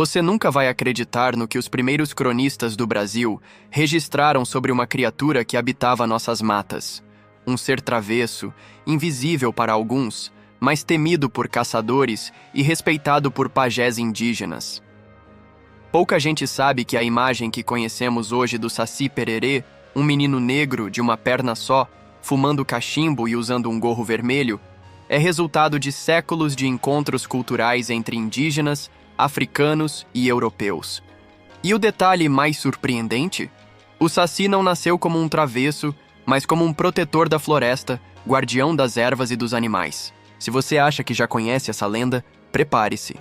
Você nunca vai acreditar no que os primeiros cronistas do Brasil registraram sobre uma criatura que habitava nossas matas. Um ser travesso, invisível para alguns, mas temido por caçadores e respeitado por pajés indígenas. Pouca gente sabe que a imagem que conhecemos hoje do Saci Pererê, um menino negro de uma perna só, fumando cachimbo e usando um gorro vermelho, é resultado de séculos de encontros culturais entre indígenas, africanos e europeus. E o detalhe mais surpreendente? O Saci não nasceu como um travesso, mas como um protetor da floresta, guardião das ervas e dos animais. Se você acha que já conhece essa lenda, prepare-se.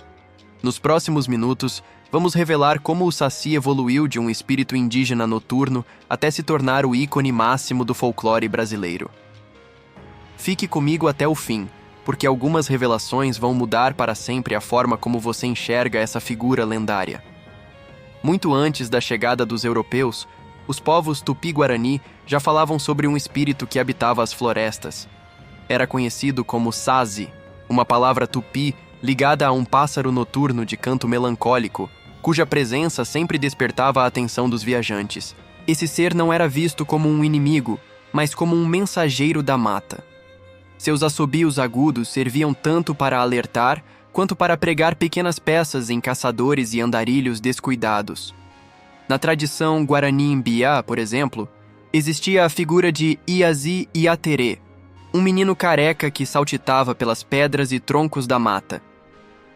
Nos próximos minutos, vamos revelar como o Saci evoluiu de um espírito indígena noturno até se tornar o ícone máximo do folclore brasileiro. Fique comigo até o fim, porque algumas revelações vão mudar para sempre a forma como você enxerga essa figura lendária. Muito antes da chegada dos europeus, os povos Tupi-Guarani já falavam sobre um espírito que habitava as florestas. Era conhecido como Sazi, uma palavra tupi ligada a um pássaro noturno de canto melancólico, cuja presença sempre despertava a atenção dos viajantes. Esse ser não era visto como um inimigo, mas como um mensageiro da mata. Seus assobios agudos serviam tanto para alertar, quanto para pregar pequenas peças em caçadores e andarilhos descuidados. Na tradição Guarani-Mbiá, por exemplo, existia a figura de Iazi Iaterê, um menino careca que saltitava pelas pedras e troncos da mata.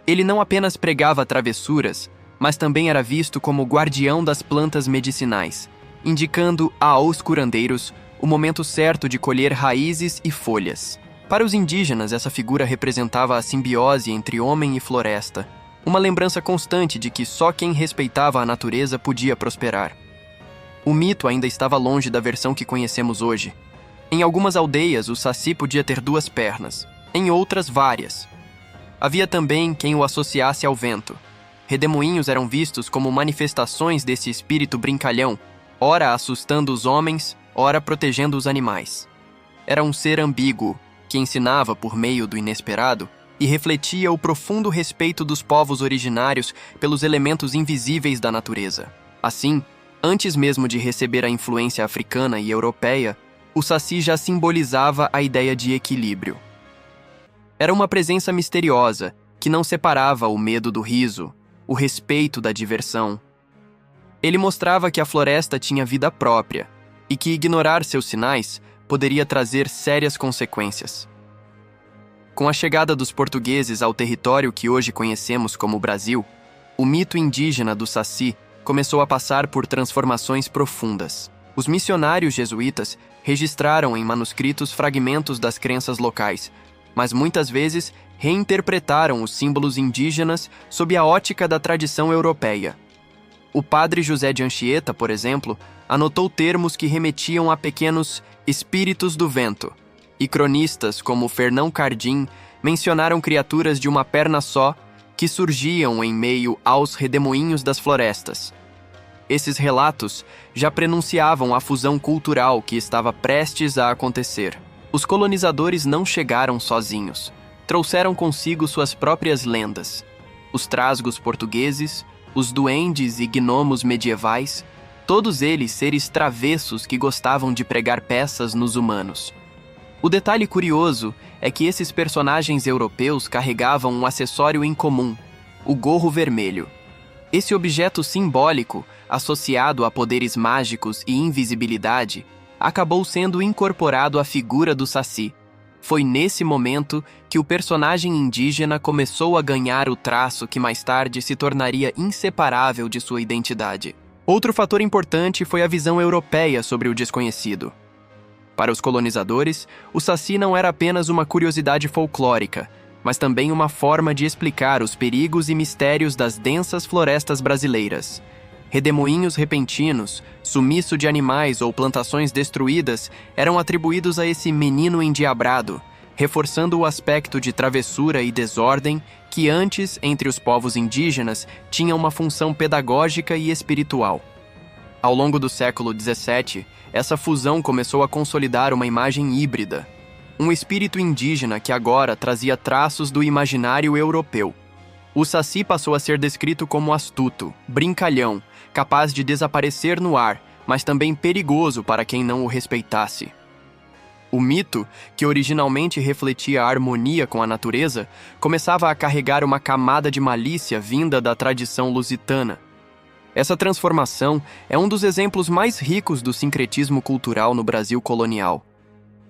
Ele não apenas pregava travessuras, mas também era visto como guardião das plantas medicinais, indicando aos curandeiros o momento certo de colher raízes e folhas. Para os indígenas, essa figura representava a simbiose entre homem e floresta, uma lembrança constante de que só quem respeitava a natureza podia prosperar. O mito ainda estava longe da versão que conhecemos hoje. Em algumas aldeias, o Saci podia ter 2 pernas, em outras, várias. Havia também quem o associasse ao vento. Redemoinhos eram vistos como manifestações desse espírito brincalhão, ora assustando os homens, ora protegendo os animais. Era um ser ambíguo, que ensinava por meio do inesperado e refletia o profundo respeito dos povos originários pelos elementos invisíveis da natureza. Assim, antes mesmo de receber a influência africana e europeia, o Saci já simbolizava a ideia de equilíbrio. Era uma presença misteriosa, que não separava o medo do riso, o respeito da diversão. Ele mostrava que a floresta tinha vida própria e que ignorar seus sinais poderia trazer sérias consequências. Com a chegada dos portugueses ao território que hoje conhecemos como Brasil, o mito indígena do Saci começou a passar por transformações profundas. Os missionários jesuítas registraram em manuscritos fragmentos das crenças locais, mas muitas vezes reinterpretaram os símbolos indígenas sob a ótica da tradição europeia. O padre José de Anchieta, por exemplo, anotou termos que remetiam a pequenos espíritos do vento, e cronistas como Fernão Cardim mencionaram criaturas de uma perna só que surgiam em meio aos redemoinhos das florestas. Esses relatos já prenunciavam a fusão cultural que estava prestes a acontecer. Os colonizadores não chegaram sozinhos. Trouxeram consigo suas próprias lendas. Os trasgos portugueses, os duendes e gnomos medievais, todos eles seres travessos que gostavam de pregar peças nos humanos. O detalhe curioso é que esses personagens europeus carregavam um acessório em comum, o gorro vermelho. Esse objeto simbólico, associado a poderes mágicos e invisibilidade, acabou sendo incorporado à figura do Saci. Foi nesse momento que o personagem indígena começou a ganhar o traço que mais tarde se tornaria inseparável de sua identidade. Outro fator importante foi a visão europeia sobre o desconhecido. Para os colonizadores, o Saci não era apenas uma curiosidade folclórica, mas também uma forma de explicar os perigos e mistérios das densas florestas brasileiras. Redemoinhos repentinos, sumiço de animais ou plantações destruídas eram atribuídos a esse menino endiabrado, reforçando o aspecto de travessura e desordem que antes, entre os povos indígenas, tinha uma função pedagógica e espiritual. Ao longo do século XVII, essa fusão começou a consolidar uma imagem híbrida, um espírito indígena que agora trazia traços do imaginário europeu. O Saci passou a ser descrito como astuto, brincalhão, capaz de desaparecer no ar, mas também perigoso para quem não o respeitasse. O mito, que originalmente refletia a harmonia com a natureza, começava a carregar uma camada de malícia vinda da tradição lusitana. Essa transformação é um dos exemplos mais ricos do sincretismo cultural no Brasil colonial.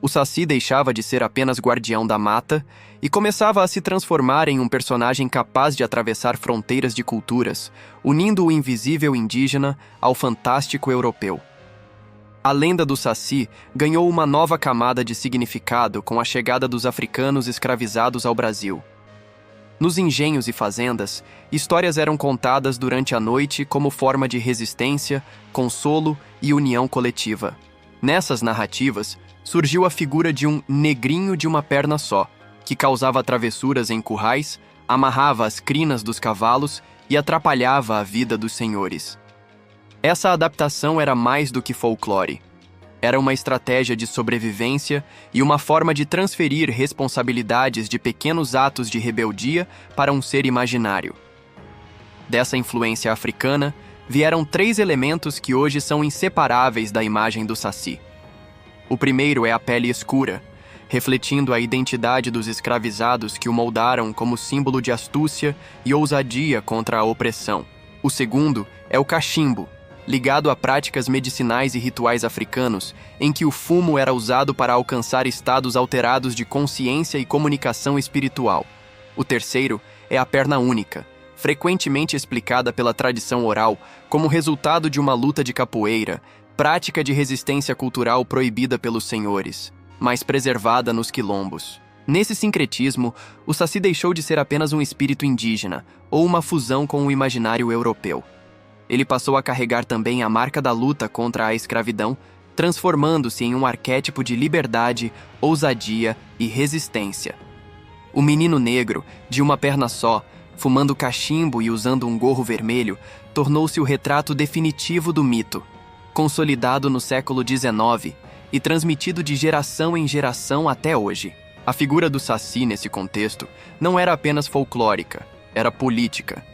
O Saci deixava de ser apenas guardião da mata e começava a se transformar em um personagem capaz de atravessar fronteiras de culturas, unindo o invisível indígena ao fantástico europeu. A lenda do Saci ganhou uma nova camada de significado com a chegada dos africanos escravizados ao Brasil. Nos engenhos e fazendas, histórias eram contadas durante a noite como forma de resistência, consolo e união coletiva. Nessas narrativas, surgiu a figura de um negrinho de uma perna só, que causava travessuras em currais, amarrava as crinas dos cavalos e atrapalhava a vida dos senhores. Essa adaptação era mais do que folclore. Era uma estratégia de sobrevivência e uma forma de transferir responsabilidades de pequenos atos de rebeldia para um ser imaginário. Dessa influência africana, vieram 3 elementos que hoje são inseparáveis da imagem do Saci. O primeiro é a pele escura, refletindo a identidade dos escravizados que o moldaram como símbolo de astúcia e ousadia contra a opressão. O segundo é o cachimbo, ligado a práticas medicinais e rituais africanos, em que o fumo era usado para alcançar estados alterados de consciência e comunicação espiritual. O terceiro é a perna única, frequentemente explicada pela tradição oral como resultado de uma luta de capoeira, prática de resistência cultural proibida pelos senhores, mas preservada nos quilombos. Nesse sincretismo, o Saci deixou de ser apenas um espírito indígena ou uma fusão com o imaginário europeu. Ele passou a carregar também a marca da luta contra a escravidão, transformando-se em um arquétipo de liberdade, ousadia e resistência. O menino negro, de uma perna só, fumando cachimbo e usando um gorro vermelho, tornou-se o retrato definitivo do mito, consolidado no século XIX e transmitido de geração em geração até hoje. A figura do Saci nesse contexto não era apenas folclórica, era política.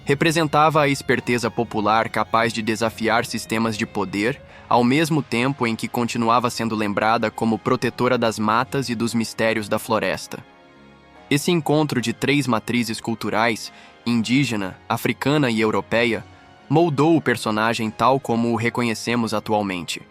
Representava a esperteza popular capaz de desafiar sistemas de poder, ao mesmo tempo em que continuava sendo lembrada como protetora das matas e dos mistérios da floresta. Esse encontro de 3 matrizes culturais, indígena, africana e europeia, moldou o personagem tal como o reconhecemos atualmente.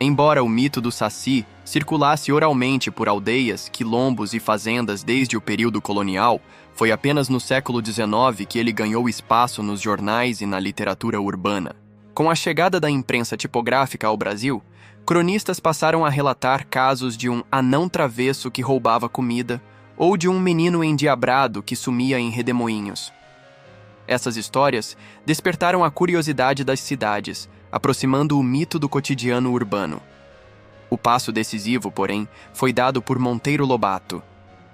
Embora o mito do Saci circulasse oralmente por aldeias, quilombos e fazendas desde o período colonial, foi apenas no século XIX que ele ganhou espaço nos jornais e na literatura urbana. Com a chegada da imprensa tipográfica ao Brasil, cronistas passaram a relatar casos de um anão travesso que roubava comida ou de um menino endiabrado que sumia em redemoinhos. Essas histórias despertaram a curiosidade das cidades, aproximando o mito do cotidiano urbano. O passo decisivo, porém, foi dado por Monteiro Lobato.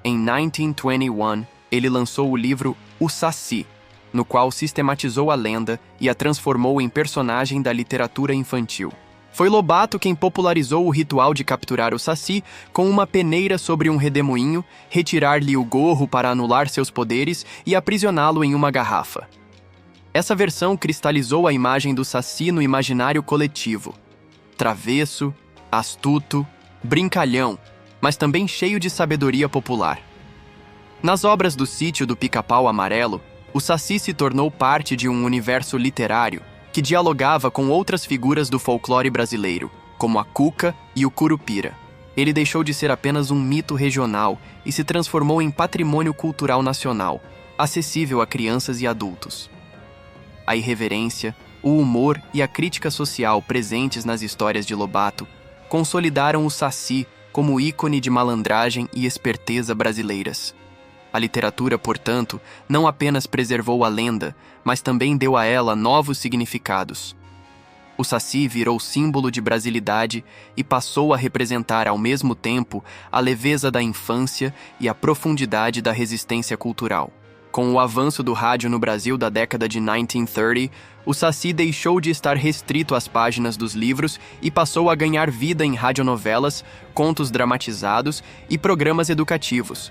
Em 1921, ele lançou o livro O Saci, no qual sistematizou a lenda e a transformou em personagem da literatura infantil. Foi Lobato quem popularizou o ritual de capturar o Saci com uma peneira sobre um redemoinho, retirar-lhe o gorro para anular seus poderes e aprisioná-lo em uma garrafa. Essa versão cristalizou a imagem do Saci no imaginário coletivo. Travesso, astuto, brincalhão, mas também cheio de sabedoria popular. Nas obras do Sítio do Pica-Pau Amarelo, o Saci se tornou parte de um universo literário que dialogava com outras figuras do folclore brasileiro, como a Cuca e o Curupira. Ele deixou de ser apenas um mito regional e se transformou em patrimônio cultural nacional, acessível a crianças e adultos. A irreverência, o humor e a crítica social presentes nas histórias de Lobato consolidaram o Saci como ícone de malandragem e esperteza brasileiras. A literatura, portanto, não apenas preservou a lenda, mas também deu a ela novos significados. O Saci virou símbolo de brasilidade e passou a representar ao mesmo tempo a leveza da infância e a profundidade da resistência cultural. Com o avanço do rádio no Brasil da década de 1930, o Saci deixou de estar restrito às páginas dos livros e passou a ganhar vida em radionovelas, contos dramatizados e programas educativos.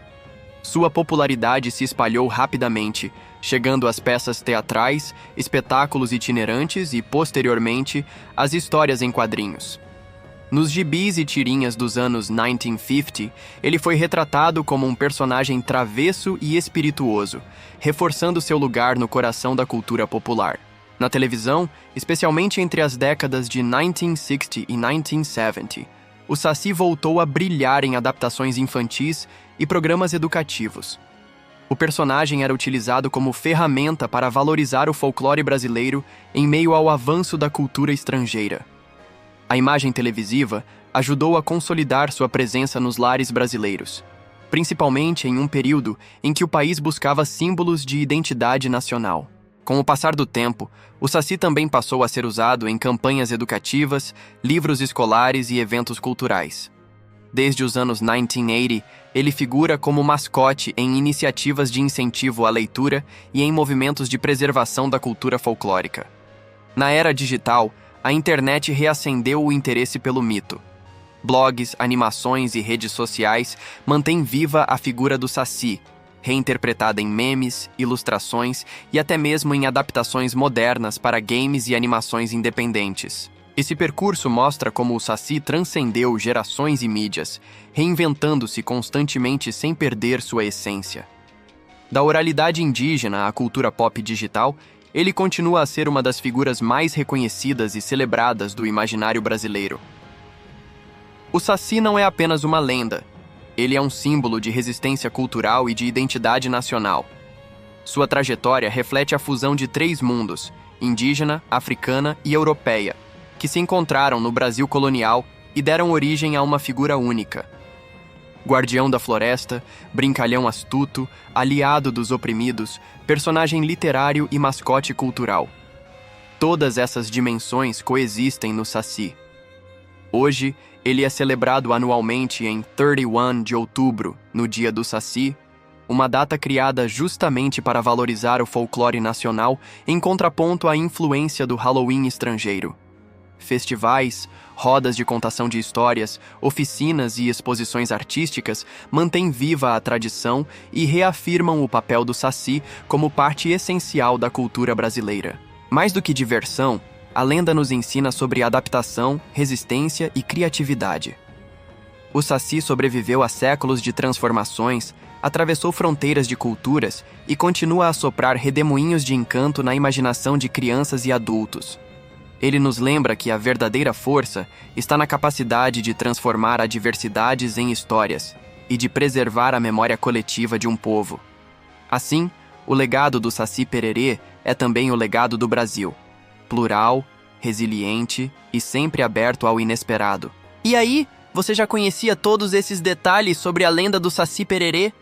Sua popularidade se espalhou rapidamente, chegando às peças teatrais, espetáculos itinerantes e, posteriormente, às histórias em quadrinhos. Nos gibis e tirinhas dos anos 1950, ele foi retratado como um personagem travesso e espirituoso, reforçando seu lugar no coração da cultura popular. Na televisão, especialmente entre as décadas de 1960 e 1970, o Saci voltou a brilhar em adaptações infantis e programas educativos. O personagem era utilizado como ferramenta para valorizar o folclore brasileiro em meio ao avanço da cultura estrangeira. A imagem televisiva ajudou a consolidar sua presença nos lares brasileiros, principalmente em um período em que o país buscava símbolos de identidade nacional. Com o passar do tempo, o Saci também passou a ser usado em campanhas educativas, livros escolares e eventos culturais. Desde os anos 1980, ele figura como mascote em iniciativas de incentivo à leitura e em movimentos de preservação da cultura folclórica. Na era digital, a internet reacendeu o interesse pelo mito. Blogs, animações e redes sociais mantêm viva a figura do Saci, reinterpretada em memes, ilustrações e até mesmo em adaptações modernas para games e animações independentes. Esse percurso mostra como o Saci transcendeu gerações e mídias, reinventando-se constantemente sem perder sua essência. Da oralidade indígena à cultura pop digital, ele continua a ser uma das figuras mais reconhecidas e celebradas do imaginário brasileiro. O Saci não é apenas uma lenda. Ele é um símbolo de resistência cultural e de identidade nacional. Sua trajetória reflete a fusão de três mundos, indígena, africana e europeia, que se encontraram no Brasil colonial e deram origem a uma figura única. Guardião da floresta, brincalhão astuto, aliado dos oprimidos, personagem literário e mascote cultural. Todas essas dimensões coexistem no Saci. Hoje, ele é celebrado anualmente em 31 de outubro, no Dia do Saci, uma data criada justamente para valorizar o folclore nacional em contraponto à influência do Halloween estrangeiro. Festivais, rodas de contação de histórias, oficinas e exposições artísticas mantêm viva a tradição e reafirmam o papel do Saci como parte essencial da cultura brasileira. Mais do que diversão, a lenda nos ensina sobre adaptação, resistência e criatividade. O Saci sobreviveu a séculos de transformações, atravessou fronteiras de culturas e continua a soprar redemoinhos de encanto na imaginação de crianças e adultos. Ele nos lembra que a verdadeira força está na capacidade de transformar adversidades em histórias e de preservar a memória coletiva de um povo. Assim, o legado do Saci Pererê é também o legado do Brasil, plural, resiliente e sempre aberto ao inesperado. E aí, você já conhecia todos esses detalhes sobre a lenda do Saci Pererê?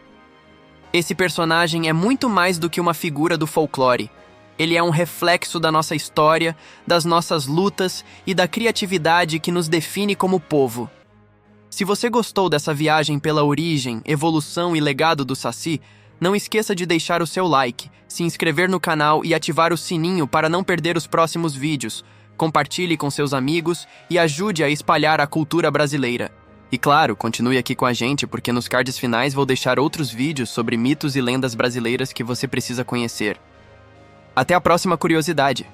Esse personagem é muito mais do que uma figura do folclore. Ele é um reflexo da nossa história, das nossas lutas e da criatividade que nos define como povo. Se você gostou dessa viagem pela origem, evolução e legado do Saci, não esqueça de deixar o seu like, se inscrever no canal e ativar o sininho para não perder os próximos vídeos. Compartilhe com seus amigos e ajude a espalhar a cultura brasileira. E claro, continue aqui com a gente porque nos cards finais vou deixar outros vídeos sobre mitos e lendas brasileiras que você precisa conhecer. Até a próxima curiosidade!